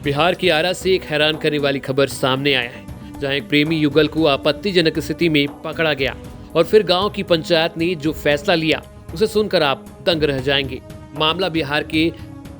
बिहार की आरा से एक हैरान करने वाली खबर सामने आया है, जहां एक प्रेमी युगल को आपत्तिजनक स्थिति में पकड़ा गया और फिर गांव की पंचायत ने जो फैसला लिया उसे सुनकर आप दंग रह जाएंगे। मामला बिहार के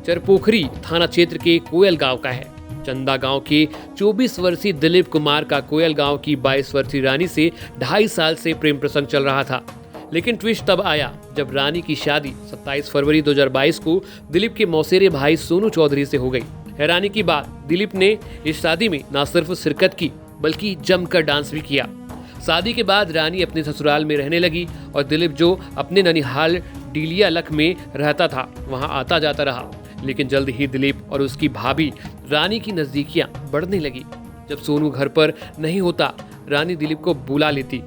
चरपोखरी थाना क्षेत्र के कोयल गांव का है। चंदा गांव के 24 वर्षीय दिलीप कुमार का कोयल गांव की 22 वर्षीय रानी से 2.5 साल से प्रेम प्रसंग चल रहा था। लेकिन ट्विस्ट तब आया जब रानी की शादी 27 फरवरी 2022 को दिलीप के मौसेरे भाई सोनू चौधरी से हो गई। हैरानी की बात, दिलीप ने इस शादी में न सिर्फ शिरकत की बल्कि जमकर डांस भी किया। शादी के बाद रानी अपने ससुराल में रहने लगी और दिलीप जो अपने ननिहाल डीलिया लख में रहता था वहां आता जाता रहा। लेकिन जल्द ही दिलीप और उसकी भाभी रानी की नजदीकियां बढ़ने लगी। जब सोनू घर पर नहीं होता, रानी दिलीप को बुला लेती।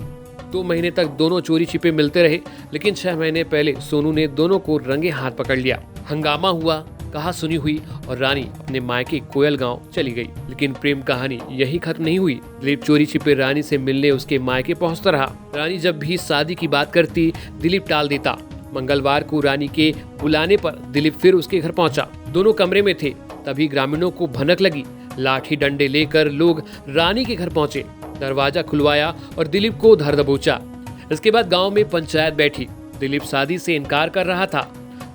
2 महीने तक दोनों चोरी छिपे मिलते रहे, लेकिन 6 महीने पहले सोनू ने दोनों को रंगे हाथ पकड़ लिया। हंगामा हुआ, कहा सुनी हुई और रानी अपने मायके कोयल गांव चली गई। लेकिन प्रेम कहानी यही खत्म नहीं हुई। दिलीप चोरी छिपे रानी से मिलने उसके मायके पहुंचता रहा। रानी जब भी शादी की बात करती, दिलीप टाल देता। मंगलवार को रानी के बुलाने पर दिलीप फिर उसके घर पहुंचा। दोनों कमरे में थे, तभी ग्रामीणों को भनक लगी। लाठी डंडे लेकर लोग रानी के घर पहुंचे, दरवाजा खुलवाया और दिलीप को धर दबोचा। इसके बाद गांव में पंचायत बैठी। दिलीप शादी से इनकार कर रहा था,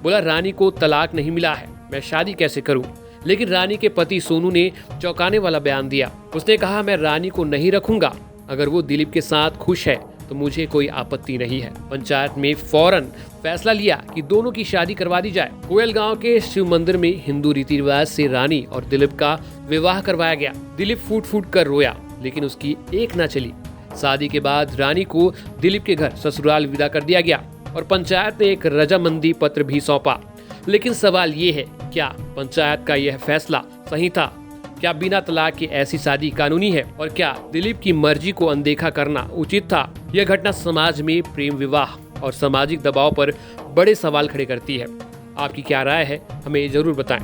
बोला रानी को तलाक नहीं मिला है, मैं शादी कैसे करूं। लेकिन रानी के पति सोनू ने चौंकाने वाला बयान दिया। उसने कहा, मैं रानी को नहीं रखूंगा, अगर वो दिलीप के साथ खुश है तो मुझे कोई आपत्ति नहीं है। पंचायत में फौरन फैसला लिया कि दोनों की शादी करवा दी जाए। कोयल गांव के शिव मंदिर में हिंदू रीति रिवाज से रानी और दिलीप का विवाह करवाया गया। दिलीप फूट फूट कर रोया, लेकिन उसकी एक ना चली। शादी के बाद रानी को दिलीप के घर ससुराल विदा कर दिया गया और पंचायत ने एक रजामंदी पत्र भी सौंपा। लेकिन सवाल ये है, क्या पंचायत का यह फैसला सही था? क्या बिना तलाक की ऐसी शादी कानूनी है? और क्या दिलीप की मर्जी को अनदेखा करना उचित था? यह घटना समाज में प्रेम विवाह और सामाजिक दबाव पर बड़े सवाल खड़े करती है। आपकी क्या राय है, हमें जरूर बताएं।